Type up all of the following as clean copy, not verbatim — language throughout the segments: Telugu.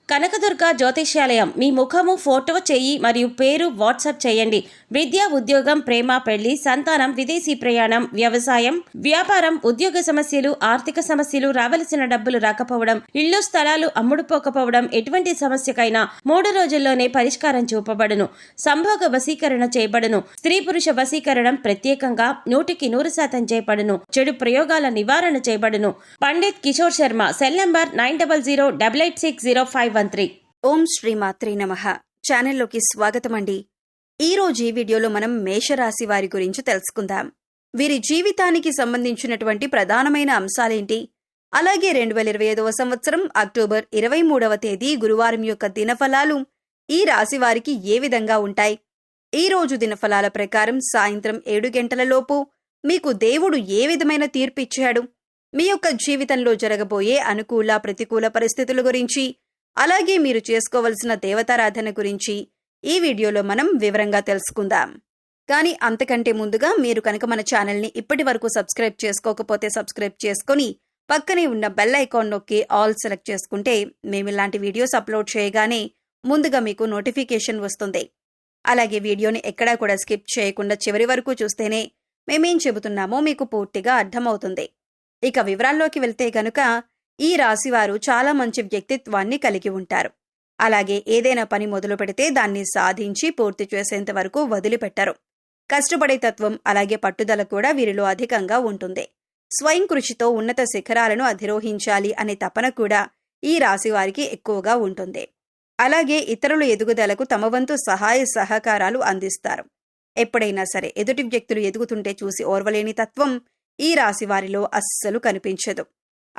కనకదుర్గ జ్యోతిష్యాలయం మీ ముఖము, ఫోటో, చెయ్యి మరియు పేరు వాట్సాప్ చేయండి. విద్య, ఉద్యోగం, ప్రేమ, పెళ్లి, సంతానం, విదేశీ ప్రయాణం, వ్యవసాయం, వ్యాపారం, ఉద్యోగ సమస్యలు, ఆర్థిక సమస్యలు, రావలసిన డబ్బులు రాకపోవడం, ఇల్లు స్థలాలు అమ్ముడుపోకపోవడం, ఎటువంటి సమస్యకైనా 3 రోజుల్లోనే పరిష్కారం చూపబడును. సంభోగ వశీకరణ చేయబడును. స్త్రీ పురుష వశీకరణం ప్రత్యేకంగా 100% చేయబడును. చెడు ప్రయోగాల నివారణ చేయబడును. పండిత్ కిషోర్ శర్మ. Cell number 9008860513. ఓం శ్రీ మాత్రే నమః. ఛానల్లోకి స్వాగతమండి. ఈరోజు ఈ వీడియోలో మనం మేషరాశి వారి గురించి తెలుసుకుందాం. వీరి జీవితానికి సంబంధించినటువంటి ప్రధానమైన అంశాలేంటి, అలాగే 2025వ సంవత్సరం అక్టోబర్ 23వ తేదీ గురువారం యొక్క దినఫలాలు ఈ రాశి వారికి ఏ విధంగా ఉంటాయి, ఈ రోజు దినఫలాల ప్రకారం సాయంత్రం 7 గంటలలోపు మీకు దేవుడు ఏ విధమైన తీర్పు ఇచ్చాడు, మీ యొక్క జీవితంలో జరగబోయే అనుకూల ప్రతికూల పరిస్థితుల గురించి, అలాగే మీరు చేసుకోవలసిన దేవతారాధన గురించి ఈ వీడియోలో మనం వివరంగా తెలుసుకుందాం. కానీ అంతకంటే ముందుగా మీరు కనుక మన ఛానల్ని ఇప్పటి వరకు సబ్స్క్రైబ్ చేసుకోకపోతే సబ్స్క్రైబ్ చేసుకుని పక్కనే ఉన్న బెల్ ఐకాన్ నొక్కి ఆల్ సెలెక్ట్ చేసుకుంటే మేము ఇలాంటి వీడియోస్ అప్లోడ్ చేయగానే ముందుగా మీకు నోటిఫికేషన్ వస్తుంది. అలాగే వీడియోని ఎక్కడా కూడా స్కిప్ చేయకుండా చివరి వరకు చూస్తేనే మేమేం చెబుతున్నామో మీకు పూర్తిగా అర్థమవుతుంది. ఇక వివరాల్లోకి వెళ్తే గనుక ఈ రాశివారు చాలా మంచి వ్యక్తిత్వాన్ని కలిగి ఉంటారు. అలాగే ఏదైనా పని మొదలు పెడితే దాన్ని సాధించి పూర్తి చేసేంత వరకు వదిలిపెట్టరు. కష్టపడే తత్వం అలాగే పట్టుదల కూడా వీరిలో అధికంగా ఉంటుంది. స్వయం కృషితో ఉన్నత శిఖరాలను అధిరోహించాలి అనే తపన కూడా ఈ రాశివారికి ఎక్కువగా ఉంటుంది. అలాగే ఇతరుల ఎదుగుదలకు తమ వంతు సహాయ సహకారాలు అందిస్తారు. ఎప్పుడైనా సరే ఎదుటి వ్యక్తులు ఎదుగుతుంటే చూసి ఓర్వలేని తత్వం ఈ రాశివారిలో అస్సలు కనిపించదు.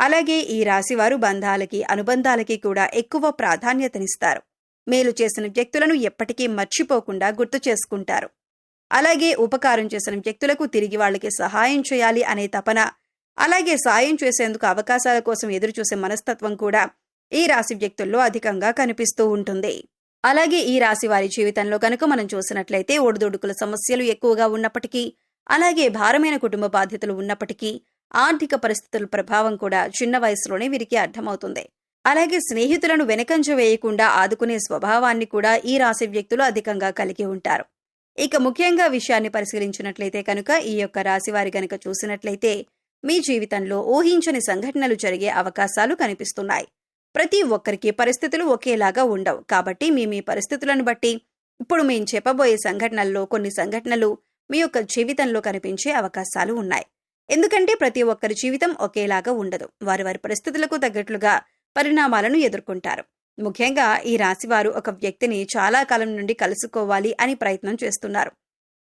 అలాగే ఈ రాశివారు బంధాలకి అనుబంధాలకి కూడా ఎక్కువ ప్రాధాన్యతనిస్తారు. మేలు చేసిన వ్యక్తులను ఎప్పటికీ మర్చిపోకుండా గుర్తు చేసుకుంటారు. అలాగే ఉపకారం చేసిన వ్యక్తులకు తిరిగి వాళ్ళకి సహాయం చేయాలి అనే తపన, అలాగే సాయం చేసేందుకు అవకాశాల కోసం ఎదురుచూసే మనస్తత్వం కూడా ఈ రాశి వ్యక్తుల్లో అధికంగా కనిపిస్తూ ఉంటుంది. అలాగే ఈ రాశి వారి జీవితంలో కనుక మనం చూసినట్లయితే ఒడిదుడుకుల సమస్యలు ఎక్కువగా ఉన్నప్పటికీ, అలాగే భారమైన కుటుంబ బాధ్యతలు ఉన్నప్పటికీ, ఆర్థిక పరిస్థితుల ప్రభావం కూడా చిన్న వయసులోనే వీరికి అర్థమవుతుంది. అలాగే స్నేహితులను వెనకంజ వేయకుండా ఆదుకునే స్వభావాన్ని కూడా ఈ రాశి వ్యక్తులు అధికంగా కలిగి ఉంటారు. ఇక ముఖ్యంగా విషయాన్ని పరిశీలించినట్లయితే కనుక ఈ యొక్క రాశి వారి గనుక చూసినట్లయితే మీ జీవితంలో ఊహించని సంఘటనలు జరిగే అవకాశాలు కనిపిస్తున్నాయి. ప్రతి ఒక్కరికి పరిస్థితులు ఒకేలాగా ఉండవు. కాబట్టి మీ పరిస్థితులను బట్టి ఇప్పుడు మేము చెప్పబోయే సంఘటనల్లో కొన్ని సంఘటనలు మీ యొక్క జీవితంలో కనిపించే అవకాశాలు ఉన్నాయి. ఎందుకంటే ప్రతి ఒక్కరి జీవితం ఒకేలాగా ఉండదు. వారి పరిస్థితులకు తగ్గట్లుగా పరిణామాలను ఎదుర్కొంటారు. ముఖ్యంగా ఈ రాశివారు ఒక వ్యక్తిని చాలా కాలం నుండి కలుసుకోవాలి అని ప్రయత్నం చేస్తున్నారు.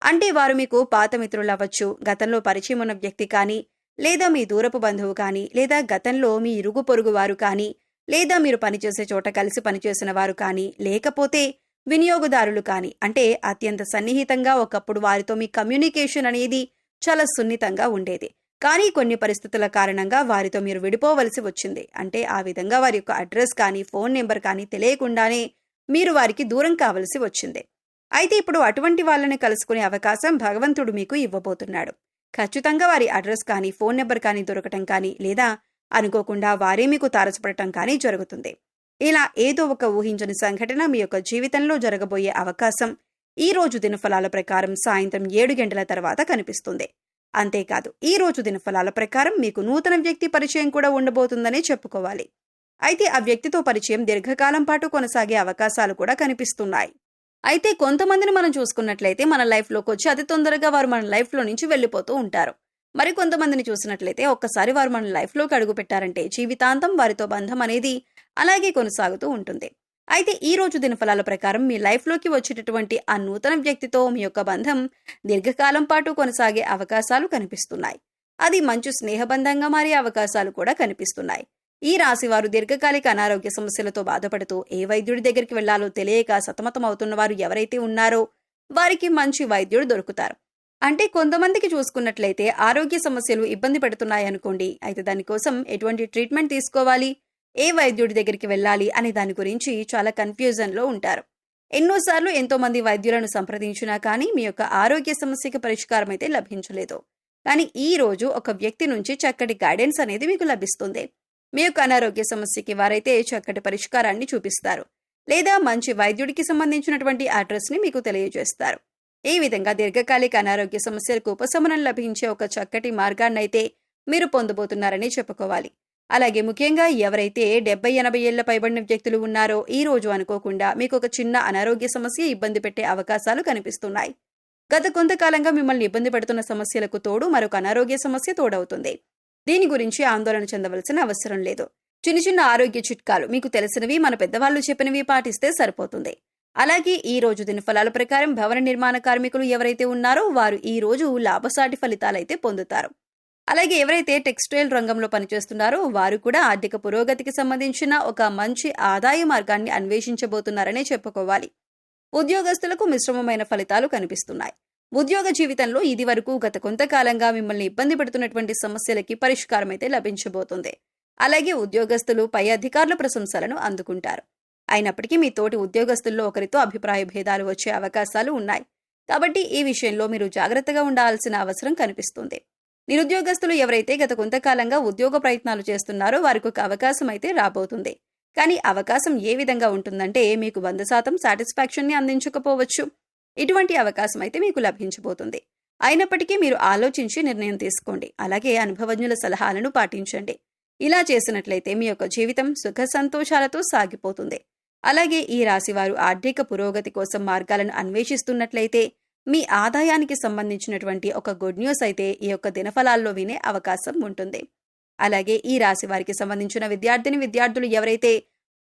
అంటే వారు మీకు పాత మిత్రులు అవ్వచ్చు, గతంలో పరిచయం ఉన్న వ్యక్తి కానీ, లేదా మీ దూరపు బంధువు కానీ, లేదా గతంలో మీ ఇరుగు పొరుగు వారు కానీ, లేదా మీరు పనిచేసే చోట కలిసి పనిచేసిన వారు కానీ, లేకపోతే వినియోగదారులు కానీ, అంటే అత్యంత సన్నిహితంగా ఒకప్పుడు వారితో మీ కమ్యూనికేషన్ అనేది చాలా సున్నితంగా ఉండేది. కానీ కొన్ని పరిస్థితుల కారణంగా వారితో మీరు విడిపోవలసి వచ్చింది. అంటే ఆ విధంగా వారి యొక్క అడ్రస్ కానీ, ఫోన్ నెంబర్ కానీ తెలియకుండానే మీరు వారికి దూరం కావలసి వచ్చింది. అయితే ఇప్పుడు అటువంటి వాళ్ళని కలుసుకునే అవకాశం భగవంతుడు మీకు ఇవ్వబోతున్నాడు. ఖచ్చితంగా వారి అడ్రస్ కానీ, ఫోన్ నెంబర్ కానీ దొరకటం కానీ, లేదా అనుకోకుండా వారే మీకు తారసపడటం కానీ జరుగుతుంది. ఇలా ఏదో ఒక ఊహించని సంఘటన మీ యొక్క జీవితంలో జరగబోయే అవకాశం ఈ రోజు దినఫలాల ప్రకారం సాయంత్రం 7 గంటల తర్వాత కనిపిస్తుంది. అంతేకాదు ఈ రోజు దినఫలాల ప్రకారం మీకు నూతన వ్యక్తి పరిచయం కూడా ఉండబోతుందనే చెప్పుకోవాలి. అయితే ఆ వ్యక్తితో పరిచయం దీర్ఘకాలం పాటు కొనసాగే అవకాశాలు కూడా కనిపిస్తున్నాయి. అయితే కొంతమందిని మనం చూసుకున్నట్లయితే మన లైఫ్లోకి వచ్చి అతి తొందరగా వారు మన లైఫ్లో నుంచి వెళ్ళిపోతూ ఉంటారు. మరి కొంతమందిని చూసినట్లయితే ఒక్కసారి వారు మన లైఫ్లోకి అడుగు పెట్టారంటే జీవితాంతం వారితో బంధం అనేది అలాగే కొనసాగుతూ ఉంటుంది. అయితే ఈ రోజు దినఫలాల ప్రకారం మీ లైఫ్లోకి వచ్చేటటువంటి ఆ నూతన వ్యక్తితో మీ యొక్క బంధం దీర్ఘకాలం పాటు కొనసాగే అవకాశాలు కనిపిస్తున్నాయి. అది మంచి స్నేహబంధంగా మారే అవకాశాలు కూడా కనిపిస్తున్నాయి. ఈ రాశివారు దీర్ఘకాలిక అనారోగ్య సమస్యలతో బాధపడుతూ ఏ వైద్యుడి దగ్గరికి వెళ్లాలో తెలియక సతమతం అవుతున్న వారు ఎవరైతే ఉన్నారో వారికి మంచి వైద్యుడు దొరుకుతారు. అంటే కొంతమందికి చూసుకున్నట్లయితే ఆరోగ్య సమస్యలు ఇబ్బంది పెడుతున్నాయనుకోండి. అయితే దానికోసం ఎటువంటి ట్రీట్మెంట్ తీసుకోవాలి, ఏ వైద్యుడి దగ్గరికి వెళ్ళాలి అనే దాని గురించి చాలా కన్ఫ్యూజన్లో ఉంటారు. ఎన్నోసార్లు ఎంతో మంది వైద్యులను సంప్రదించినా కానీ మీ యొక్క ఆరోగ్య సమస్యకి పరిష్కారం అయితే లభించలేదు. కానీ ఈ రోజు ఒక వ్యక్తి నుంచి చక్కటి గైడెన్స్ అనేది మీకు లభిస్తుంది. మీ యొక్క అనారోగ్య సమస్యకి వారైతే చక్కటి పరిష్కారాన్ని చూపిస్తారు, లేదా మంచి వైద్యుడికి సంబంధించినటువంటి అడ్రస్ని మీకు తెలియజేస్తారు. ఈ విధంగా దీర్ఘకాలిక అనారోగ్య సమస్యలకు ఉపశమనం లభించే ఒక చక్కటి మార్గాన్నైతే మీరు పొందబోతున్నారని చెప్పుకోవాలి. అలాగే ముఖ్యంగా ఎవరైతే 70-80 ఏళ్ల పైబడిన వ్యక్తులు ఉన్నారో ఈ రోజు అనుకోకుండా మీకు ఒక చిన్న అనారోగ్య సమస్య ఇబ్బంది పెట్టే అవకాశాలు కనిపిస్తున్నాయి. గత కొంతకాలంగా మిమ్మల్ని ఇబ్బంది పెడుతున్న సమస్యలకు తోడు మరొక అనారోగ్య సమస్య తోడవుతుంది. దీని గురించి ఆందోళన చెందవలసిన అవసరం లేదు. చిన్న చిన్న ఆరోగ్య చిట్కాలు మీకు తెలిసినవి, మన పెద్దవాళ్లు చెప్పినవి పాటిస్తే సరిపోతుంది. అలాగే ఈ రోజు దినఫలాల ప్రకారం భవన నిర్మాణ కార్మికులు ఎవరైతే ఉన్నారో వారు ఈ రోజు లాభసాటి ఫలితాలైతే పొందుతారు. అలాగే ఎవరైతే టెక్స్టైల్ రంగంలో పనిచేస్తున్నారో వారు కూడా ఆర్థిక పురోగతికి సంబంధించిన ఒక మంచి ఆదాయ మార్గాన్ని అన్వేషించబోతున్నారనే చెప్పుకోవాలి. ఉద్యోగస్తులకు మిశ్రమమైన ఫలితాలు కనిపిస్తున్నాయి. ఉద్యోగ జీవితంలో ఇది వరకు గత కొంతకాలంగా మిమ్మల్ని ఇబ్బంది పెడుతున్నటువంటి సమస్యలకి పరిష్కారం అయితే లభించబోతుంది. అలాగే ఉద్యోగస్తులు పై అధికారుల ప్రశంసలను అందుకుంటారు. అయినప్పటికీ మీ తోటి ఉద్యోగస్తుల్లో ఒకరితో అభిప్రాయ భేదాలు వచ్చే అవకాశాలు ఉన్నాయి. కాబట్టి ఈ విషయంలో మీరు జాగ్రత్తగా ఉండాల్సిన అవసరం కనిపిస్తుంది. నిరుద్యోగస్తులు ఎవరైతే గత కొంతకాలంగా ఉద్యోగ ప్రయత్నాలు చేస్తున్నారో వారికి ఒక అవకాశం అయితే రాబోతుంది. కానీ అవకాశం ఏ విధంగా ఉంటుందంటే మీకు 100% సాటిస్ఫాక్షన్ని అందించకపోవచ్చు. ఇటువంటి అవకాశం అయితే మీకు లభించబోతుంది. అయినప్పటికీ మీరు ఆలోచించి నిర్ణయం తీసుకోండి. అలాగే అనుభవజ్ఞుల సలహాలను పాటించండి. ఇలా చేసినట్లయితే మీ యొక్క జీవితం సుఖ సంతోషాలతో సాగిపోతుంది. అలాగే ఈ రాశివారు ఆర్థిక పురోగతి కోసం మార్గాలను అన్వేషిస్తున్నట్లయితే మీ ఆదాయానికి సంబంధించినటువంటి ఒక గుడ్ న్యూస్ అయితే ఈ యొక్క దినఫలాల్లో వినే అవకాశం ఉంటుంది. అలాగే ఈ రాశి వారికి సంబంధించిన విద్యార్థులు ఎవరైతే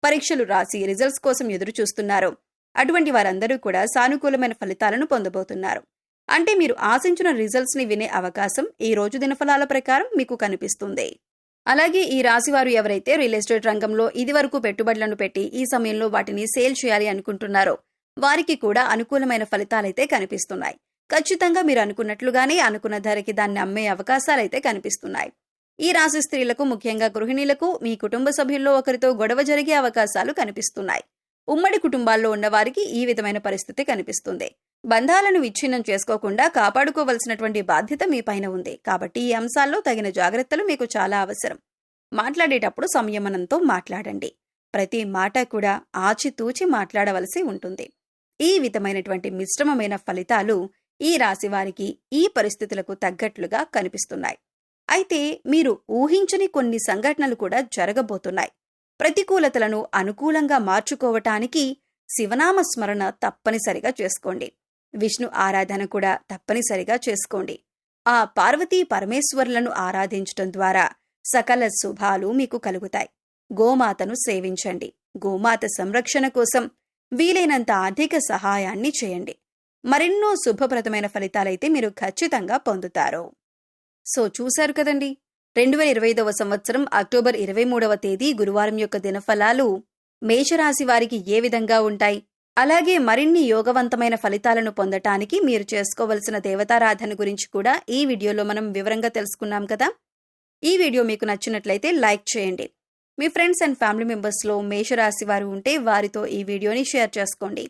పరీక్షలు రాసి రిజల్ట్స్ కోసం ఎదురు చూస్తున్నారో అటువంటి వారందరూ కూడా సానుకూలమైన ఫలితాలను పొందబోతున్నారు. అంటే మీరు ఆశించిన రిజల్ట్స్ ని వినే అవకాశం ఈ రోజు దినఫలాల ప్రకారం మీకు కనిపిస్తుంది. అలాగే ఈ రాశివారు ఎవరైతే రియల్ ఎస్టేట్ రంగంలో ఇదివరకు పెట్టుబడులను పెట్టి ఈ సమయంలో వాటిని సేల్ చేయాలి అనుకుంటున్నారో వారికి కూడా అనుకూలమైన ఫలితాలైతే కనిపిస్తున్నాయి. ఖచ్చితంగా మీరు అనుకున్నట్లుగానే అనుకున్న ధరకి దాన్ని అమ్మే అవకాశాలైతే కనిపిస్తున్నాయి. ఈ రాశి స్త్రీలకు, ముఖ్యంగా గృహిణీలకు మీ కుటుంబ సభ్యుల్లో ఒకరితో గొడవ జరిగే అవకాశాలు కనిపిస్తున్నాయి. ఉమ్మడి కుటుంబాల్లో ఉన్నవారికి ఈ విధమైన పరిస్థితి కనిపిస్తుంది. బంధాలను విచ్ఛిన్నం చేసుకోకుండా కాపాడుకోవలసినటువంటి బాధ్యత మీ పైన ఉంది. కాబట్టి ఈ అంశాల్లో తగిన జాగ్రత్తలు మీకు చాలా అవసరం. మాట్లాడేటప్పుడు సంయమనంతో మాట్లాడండి. ప్రతి మాట కూడా ఆచితూచి మాట్లాడవలసి ఉంటుంది. ఈ విధమైనటువంటి మిశ్రమమైన ఫలితాలు ఈ రాశి వారికి ఈ పరిస్థితులకు తగ్గట్లుగా కనిపిస్తున్నాయి. అయితే మీరు ఊహించని కొన్ని సంఘటనలు కూడా జరగబోతున్నాయి. ప్రతికూలతలను అనుకూలంగా మార్చుకోవటానికి శివనామ స్మరణ తప్పనిసరిగా చేసుకోండి. విష్ణు ఆరాధన కూడా తప్పనిసరిగా చేసుకోండి. ఆ పార్వతీ పరమేశ్వరులను ఆరాధించటం ద్వారా సకల శుభాలు మీకు కలుగుతాయి. గోమాతను సేవించండి. గోమాత సంరక్షణ కోసం వీలైనంత ఆర్థిక సహాయాన్ని చేయండి. మరెన్నో శుభప్రదమైన ఫలితాలైతే మీరు ఖచ్చితంగా పొందుతారు. సో చూశారు కదండి, 2025వ సంవత్సరం అక్టోబర్ 23వ తేదీ గురువారం యొక్క దినఫలాలు మేషరాశి వారికి ఏ విధంగా ఉంటాయి, అలాగే మరిన్ని యోగవంతమైన ఫలితాలను పొందటానికి మీరు చేసుకోవలసిన దేవతారాధన గురించి కూడా ఈ వీడియోలో మనం వివరంగా తెలుసుకున్నాం కదా. ఈ వీడియో మీకు నచ్చినట్లయితే లైక్ చేయండి. మీ ఫ్రెండ్స్ అండ్ ఫ్యామిలీ మెంబర్స్లో మేషరాశి వారు ఉంటే వారితో ఈ వీడియోని షేర్ చేసుకోండి.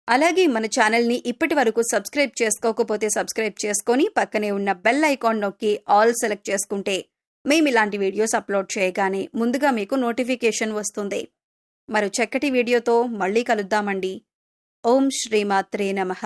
అలాగే మన ఛానల్ని ఇప్పటి వరకు సబ్స్క్రైబ్ చేసుకోకపోతే సబ్స్క్రైబ్ చేసుకొని పక్కనే ఉన్న బెల్ ఐకాన్ నొక్కి ఆల్ సెలెక్ట్ చేసుకుంటే మేము ఇలాంటి వీడియోస్ అప్లోడ్ చేయగానే ముందుగా మీకు నోటిఫికేషన్ వస్తుంది. మరో చక్కటి వీడియోతో మళ్ళీ కలుద్దామండి. ఓం శ్రీమాత్రే నమః.